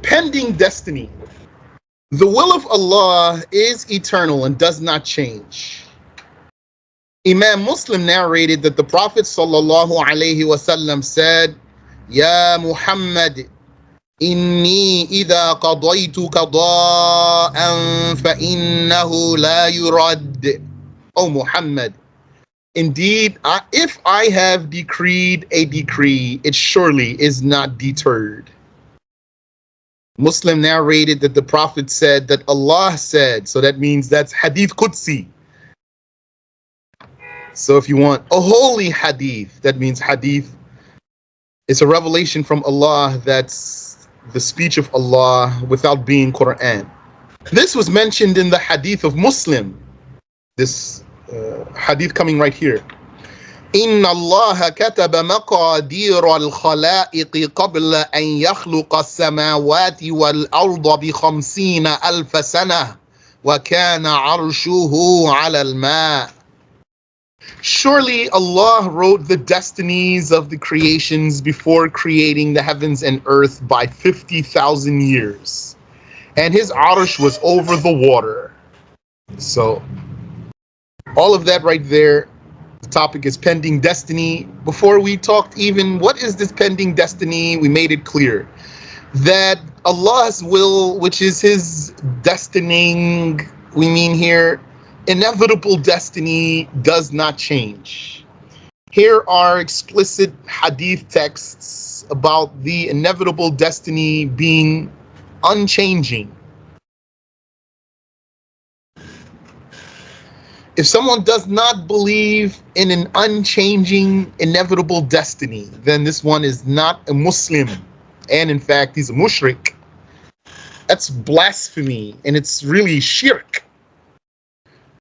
Pending destiny. The will of Allah is eternal and does not change. Imam Muslim narrated that the Prophet sallallahu alaihi wasallam said, Ya Muhammad, inni idha qadaytu qada'an fa innahu la yurad. O Muhammad, indeed, if I have decreed a decree, it surely is not deterred. Muslim narrated that the Prophet said that Allah said, so that means that's Hadith Qudsi. So if you want a holy Hadith, that means Hadith is a revelation from Allah that's the speech of Allah without being Quran. This was mentioned in the Hadith of Muslim, this Hadith coming right here. إن الله كتب مقادير الخلائق قبل أن يخلق السماوات والأرض ب50 ألف سنة وكان عرشه على الماء. Surely Allah wrote the destinies of the creations before creating the heavens and earth by 50,000 years, and his arsh was over the water. So all of that right there. The topic is pending destiny. Before we talked even what is this pending destiny, we made it clear that Allah's will, which is his destining, we mean here inevitable destiny, does not change. Here are explicit hadith texts about the inevitable destiny being unchanging. If someone does not believe in an unchanging, inevitable destiny, then this one is not a Muslim. And in fact, he's a mushrik. That's blasphemy, and it's really shirk.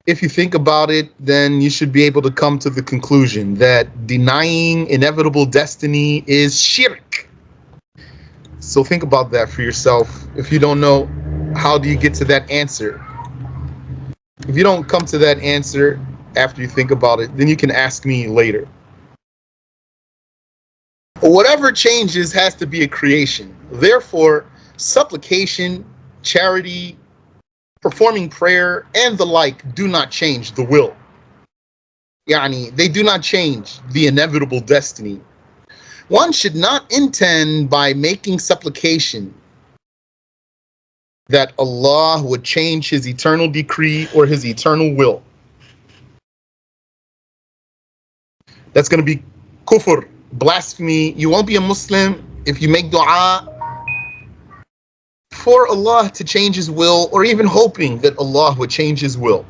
If you think about it, then you should be able to come to the conclusion that denying inevitable destiny is shirk. So think about that for yourself. If you don't know, how do you get to that answer? If you don't come to that answer after you think about it, then you can ask me later. Whatever changes has to be a creation. Therefore, supplication, charity, performing prayer, and the like do not change the will. They do not change the inevitable destiny. One should not intend by making supplication that Allah would change his eternal decree or his eternal will. That's going to be kufr, blasphemy. You won't be a Muslim if you make dua for Allah to change his will, or even hoping that Allah would change his will.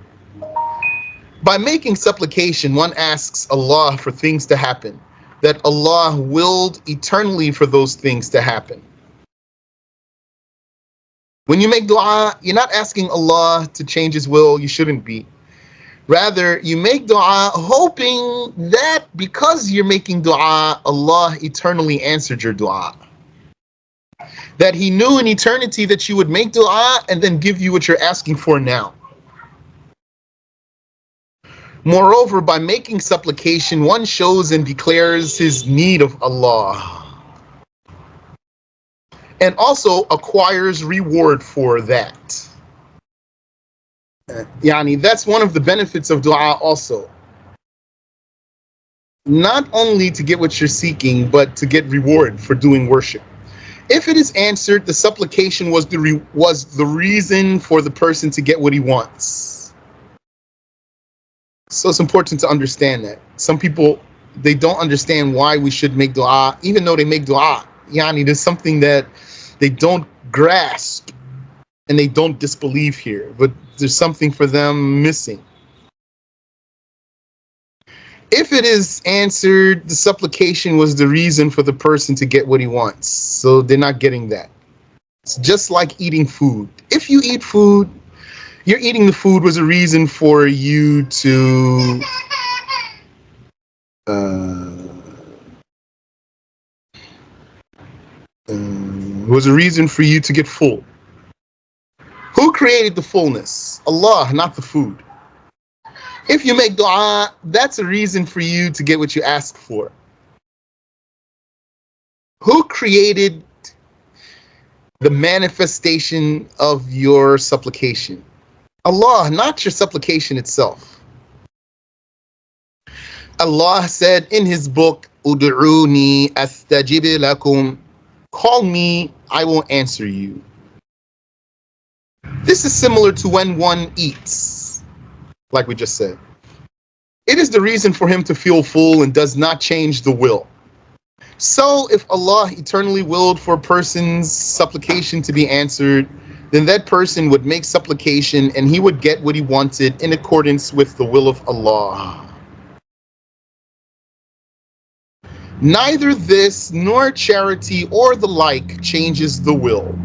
By making supplication, one asks Allah for things to happen, that Allah willed eternally for those things to happen. When you make dua, you're not asking Allah to change his will. You shouldn't be. Rather, you make dua hoping that because you're making dua, Allah eternally answered your dua. That he knew in eternity that you would make dua and then give you what you're asking for now. Moreover, by making supplication, one shows and declares his need of Allah, and also acquires reward for that. That's one of the benefits of dua also. Not only to get what you're seeking, but to get reward for doing worship. If it is answered, the supplication was the reason for the person to get what he wants. So it's important to understand that. Some people, they don't understand why we should make dua, even though they make dua. There's something that they don't grasp and they don't disbelieve here, but there's something for them missing. If it is answered, the supplication was the reason for the person to get what he wants. So they're not getting that. It's just like eating food. If you eat food, you're eating the food was a reason for you to was a reason for you to get full. Who created the fullness? Allah, not the food. If you make dua, that's a reason for you to get what you ask for. Who created the manifestation of your supplication? Allah, not your supplication itself. Allah said in his book, Ud'uni astajib lakum. Call me, I will answer you. This is similar to when one eats, like we just said. It is the reason for him to feel full and does not change the will. So if Allah eternally willed for a person's supplication to be answered, then that person would make supplication and he would get what he wanted in accordance with the will of Allah. Neither this nor charity or the like changes the will.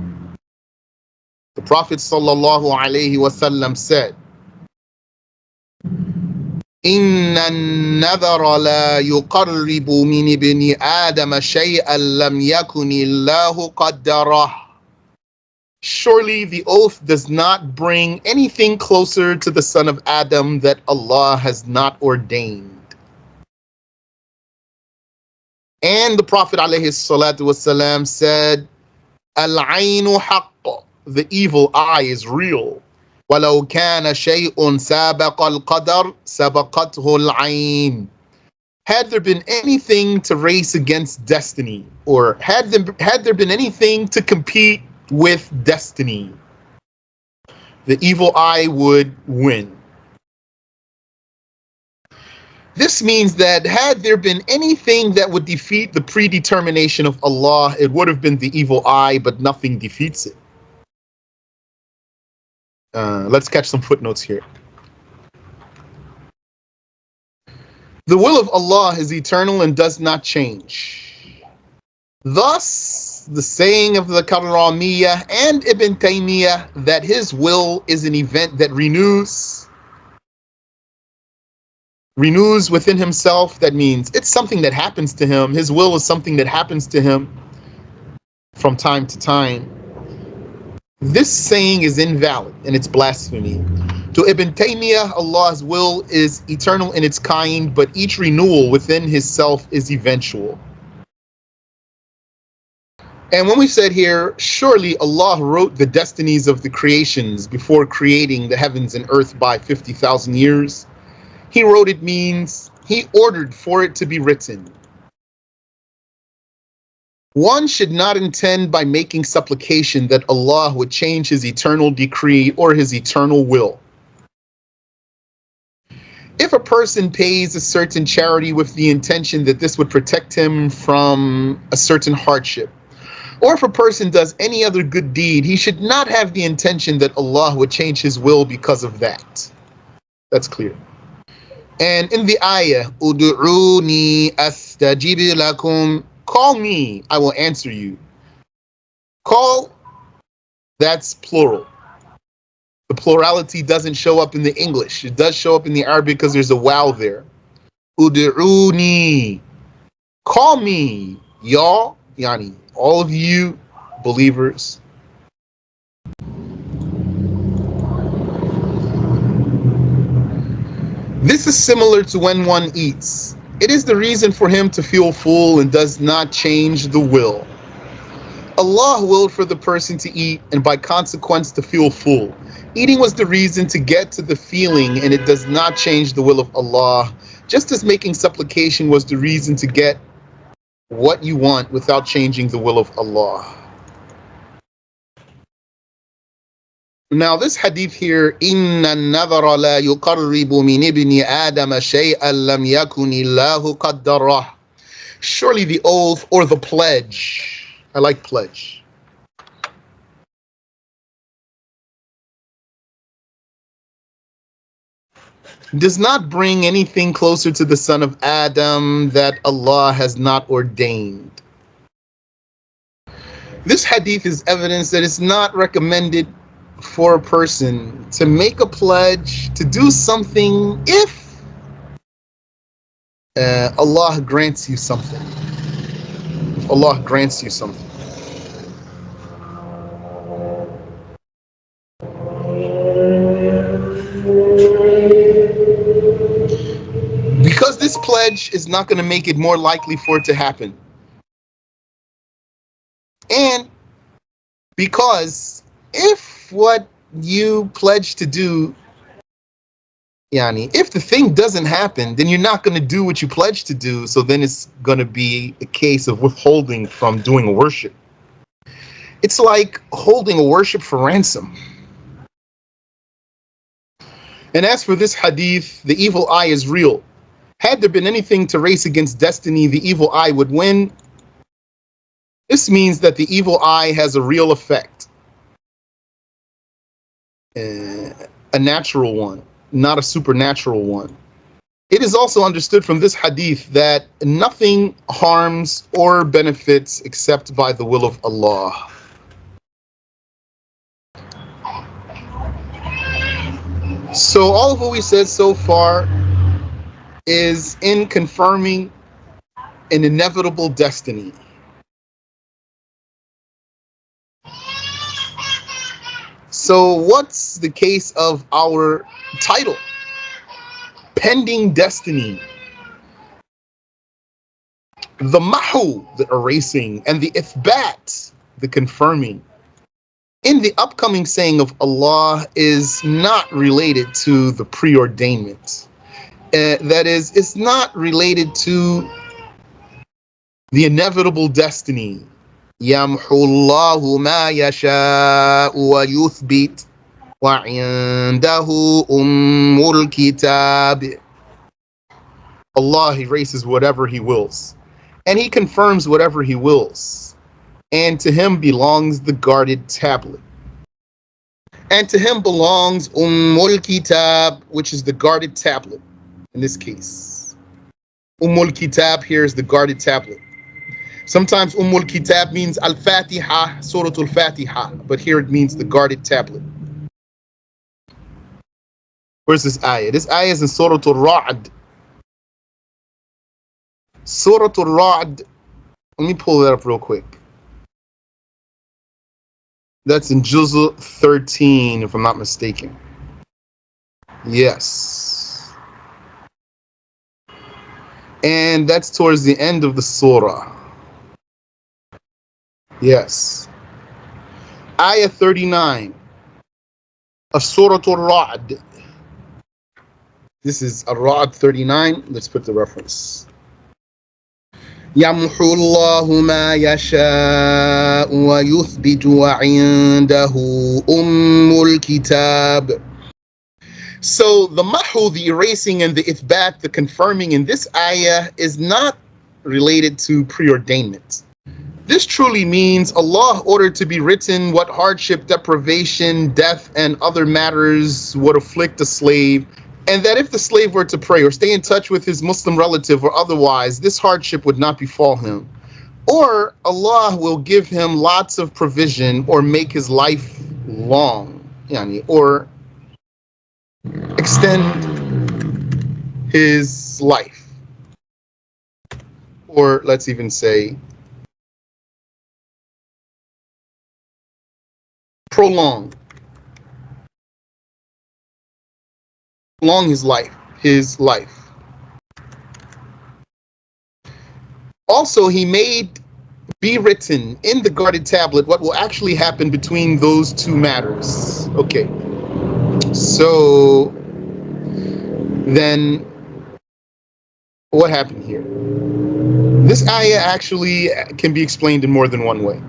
The Prophet ﷺ said, إن النذر لا يقرب من ابن آدم شيئا لم يكن الله قدره. Surely the oath does not bring anything closer to the son of Adam that Allah has not ordained. And the Prophet ﷺ said, Al-aynu haqq, the evil eye is real. وَلَوْ كَانَ شَيْءٌ سَابَقَ الْقَدَرِ سَبَقَتْهُ الْعَيْنُ. Had there been anything to race against destiny, or had there been anything to compete with destiny, the evil eye would win. This means that had there been anything that would defeat the predetermination of Allah, it would have been the evil eye, but nothing defeats it. Let's catch some footnotes here. The will of Allah is eternal and does not change. Thus, the saying of the Karramiyya and Ibn Taymiyyah that his will is an event that renews within himself, that means it's something that happens to him. His will is something that happens to him from time to time. This saying is invalid and it's blasphemy. To Ibn Taymiyyah, Allah's will is eternal in its kind, but each renewal within his self is eventual. And when we said here, surely Allah wrote the destinies of the creations before creating the heavens and earth by 50,000 years, he wrote it means he ordered for it to be written. One should not intend by making supplication that Allah would change his eternal decree or his eternal will. If a person pays a certain charity with the intention that this would protect him from a certain hardship, or if a person does any other good deed, he should not have the intention that Allah would change his will because of that. That's clear. And in the ayah, Udu'uni astajib lakum, call me, I will answer you. Call, that's plural. The plurality doesn't show up in the English. It does show up in the Arabic because there's a waw there. Udu'uni, call me, y'all, yani, all of you believers. This is similar to when one eats. It is the reason for him to feel full and does not change the will. Allah willed for the person to eat and by consequence to feel full. Eating was the reason to get to the feeling, and it does not change the will of Allah, just as making supplication was the reason to get what you want without changing the will of Allah. Now this hadith here, إِنَّ النَّذَرَ لَا يُقَرِّبُ مِنْ ابْنِ آدَمَ شَيْئًا لَمْ يَكُنِ اللَّهُ قَدَّرَهُ. Surely the oath or the pledge, I like pledge, does not bring anything closer to the son of Adam that Allah has not ordained. This hadith is evidence that it's not recommended for a person to make a pledge to do something if Allah grants you something. If Allah grants you something. Because this pledge is not going to make it more likely for it to happen. And because if what you pledge to do, yani, if the thing doesn't happen, then you're not going to do what you pledged to do. So then it's going to be a case of withholding from doing a worship. It's like holding a worship for ransom. And as for this hadith, the evil eye is real. Had there been anything to race against destiny, the evil eye would win. This means that the evil eye has a real effect, a natural one, not a supernatural one. It is also understood from this hadith that nothing harms or benefits except by the will of Allah. So all of what we said so far is in confirming an inevitable destiny. So what's the case of our title? Pending destiny. The mahu, the erasing, and the ithbat, the confirming, in the upcoming saying of Allah is not related to the preordainment. That is, it's not related to the inevitable destiny. يَمْحُ اللَّهُ مَا يَشَاءُ وَيُثْبِتُ وَعِنْدَهُ أُمُّ الْكِتَابِ. Allah erases whatever He wills, and He confirms whatever He wills. And to Him belongs the guarded tablet. And to Him belongs Ummul Kitab, which is the guarded tablet in this case. Ummul Kitab here is the guarded tablet. Sometimes Ummul Kitab means Al-Fatiha, Surah Al-Fatiha, but here it means the guarded tablet. Where's this ayah? This ayah is in Surah Al-Ra'd. Surah Al-Ra'd, let me pull that up real quick. That's in Juz 13, if I'm not mistaken. Yes. And that's towards the end of the surah. Yes. Ayah 39 of Surah Al-Ra'd. This is Al-Ra'd 39. Let's put the reference. يَمْحُ اللَّهُ مَا يَشَاءُ وَيُثْبِتُ وَعِنْدَهُ أُمُّ الْكِتَابِ. So the mahu, the erasing, and the ithbat, the confirming in this ayah is not related to preordainment. This truly means Allah ordered to be written what hardship, deprivation, death, and other matters would afflict a slave, and that if the slave were to pray or stay in touch with his Muslim relative or otherwise, this hardship would not befall him. Or Allah will give him lots of provision or make his life long, or extend his life. Or let's even say prolong his life. Also, He made be written in the guarded tablet what will actually happen between those two matters. Okay, so then what happened here? This ayah actually can be explained in more than one way.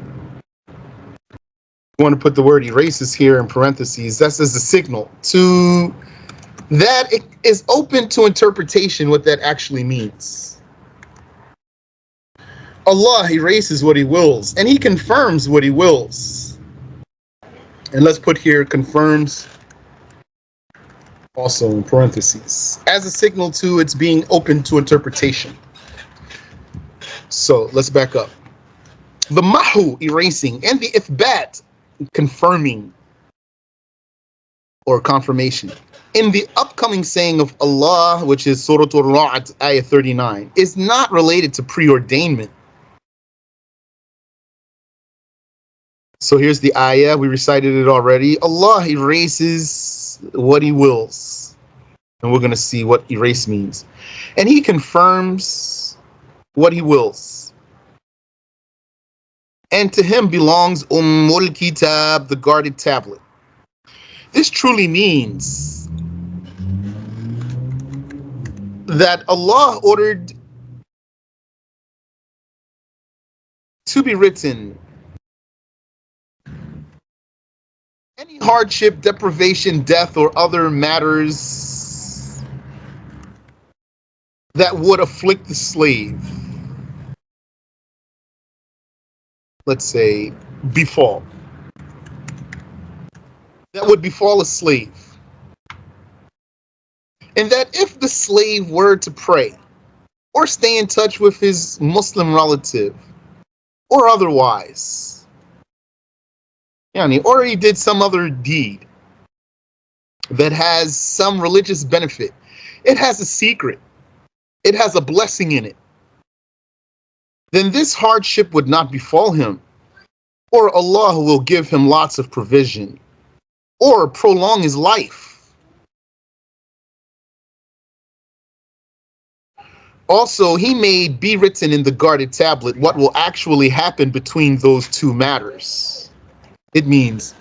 I want to put the word erases here in parentheses. That's as a signal to that it is open to interpretation what that actually means. Allah erases what He wills, and He confirms what He wills. And let's put here confirms also in parentheses as a signal to its being open to interpretation. So let's back up. The mahu, erasing, and the ithbat, confirming or confirmation, in the upcoming saying of Allah, which is Surah Al-Ra'd, ayah 39, is not related to preordainment. So here's the ayah, we recited it already. Allah erases what He wills. And we're going to see what erase means. And He confirms what He wills. and to him belongs Kitab, the guarded tablet. This truly means that Allah ordered to be written any hardship, deprivation, death, or other matters that would afflict the slave. Let's say, befall. That would befall a slave. And that if the slave were to pray, or stay in touch with his Muslim relative, or otherwise, or he did some other deed that has some religious benefit, it has a secret, it has a blessing in it, then this hardship would not befall him, or Allah will give him lots of provision, or prolong his life. Also, he made be written in the guarded tablet what will actually happen between those two matters. It means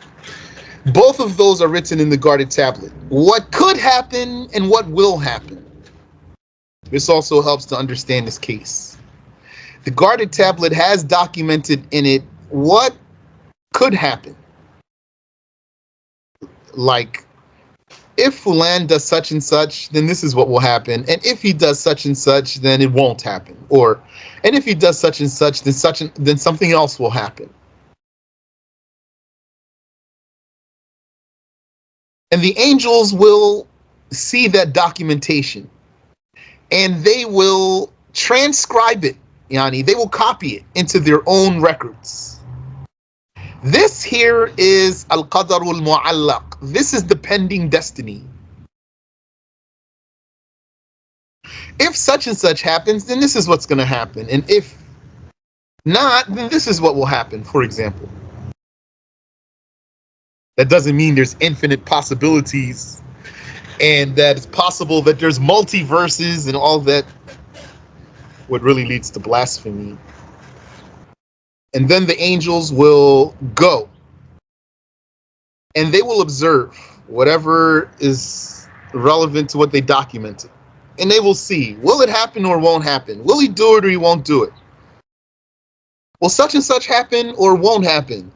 both of those are written in the guarded tablet. What could happen and what will happen. This also helps to understand this case. The guarded tablet has documented in it what could happen. Like, if Fulan does such and such, then this is what will happen. And if he does such and such, then it won't happen. And if he does such and such, then something else will happen. And the angels will see that documentation, and they will transcribe it, they will copy it into their own records. This here is al-qadarul mu'allaq. This is the pending destiny. If such and such happens, then this is what's going to happen. And if not, then this is what will happen, for example. That doesn't mean there's infinite possibilities and that it's possible that there's multiverses and all that. What really leads to blasphemy. And then the angels will go and they will observe whatever is relevant to what they documented. And they will see, will it happen or won't happen? Will he do it or he won't do it? Will such and such happen or won't happen?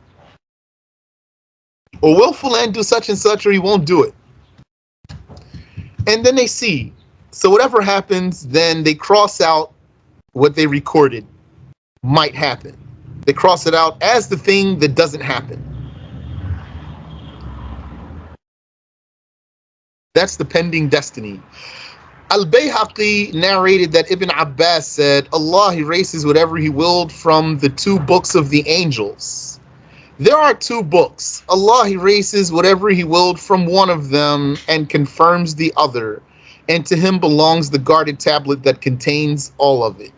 Or will Fulan do such and such or he won't do it? And then they see. So whatever happens, then they cross out what they recorded might happen. They cross it out as the thing that doesn't happen. That's the pending destiny. Al-Bayhaqi narrated that Ibn Abbas said, Allah erases whatever he willed from the two books of the angels. There are two books. Allah erases whatever he willed from one of them and confirms the other. And to him belongs the guarded tablet that contains all of it.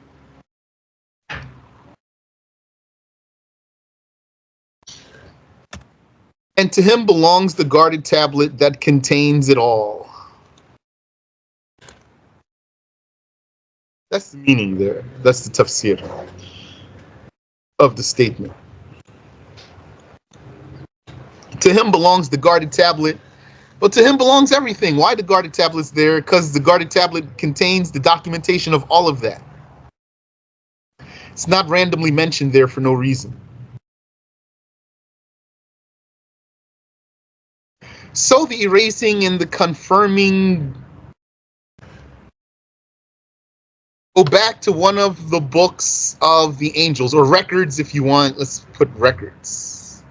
And to him belongs the guarded tablet that contains it all. That's the meaning there. That's the tafsir of the statement. To him belongs the guarded tablet, but to him belongs everything. Why the guarded tablet's there? Because the guarded tablet contains the documentation of all of that. It's not randomly mentioned there for no reason. So the erasing and the confirming go back to one of the books of the angels, or records if you want. Let's put records.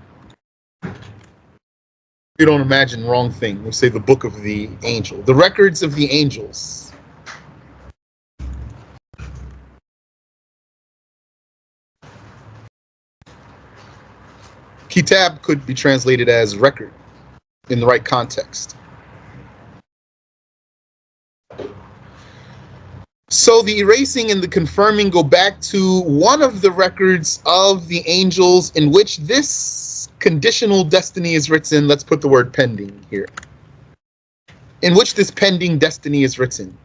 You don't imagine wrong thing. We'll say the book of the angel. The records of the angels. Kitab could be translated as record in the right context. So the erasing and the confirming go back to one of the records of the angels in which this conditional destiny is written. Let's put the word pending here. In which this pending destiny is written.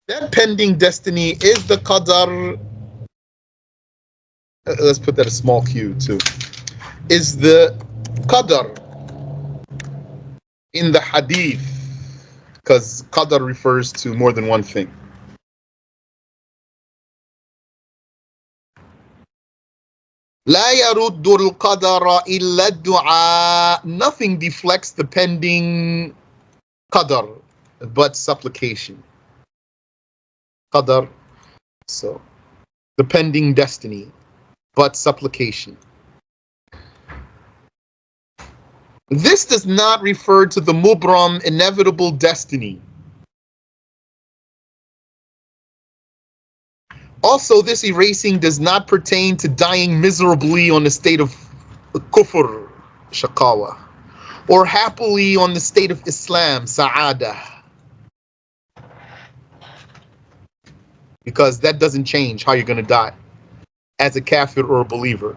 That pending destiny is the qadar let's put that a small q too, is the qadar in the hadith, because qadar refers to more than one thing. لا يرد القدر إلا الدعاء. Nothing deflects the pending qadar but supplication. Qadar, so the pending destiny, but supplication. This does not refer to the mubram, inevitable destiny. Also, this erasing does not pertain to dying miserably on the state of kufr, shaqawa, or happily on the state of Islam, sa'ada. Because that doesn't change how you're going to die as a kafir or a believer.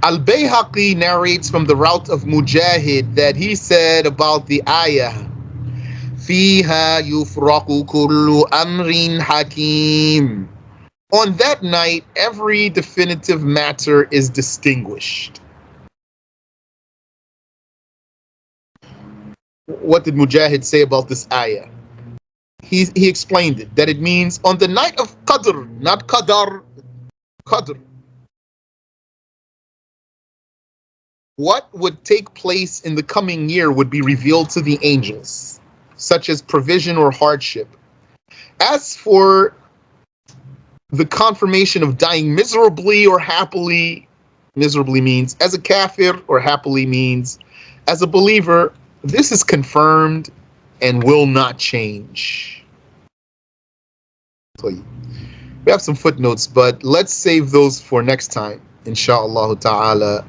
Al-Bayhaqi narrates from the route of Mujahid that he said about the ayah, فِيهَا يُفْرَقُ كُلُّ أَمْرٍ حَكِيمٍ. On that night, every definitive matter is distinguished. What did Mujahid say about this ayah? He explained it, that it means on the night of Qadr, not Qadar, Qadr. What would take place in the coming year would be revealed to the angels, such as provision or hardship. As for the confirmation of dying miserably or happily, miserably means as a kafir, or happily means as a believer, this is confirmed and will not change. We have some footnotes, but let's save those for next time, inshallah ta'ala.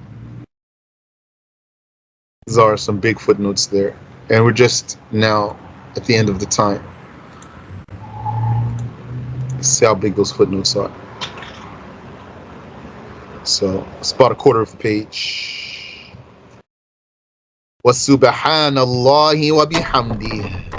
These are some big footnotes there, and we're just now at the end of the time. Let's see how big those footnotes are. So it's about a quarter of the page. وَسُبْحَانَ اللَّهِ وَبِحَمْدِهِ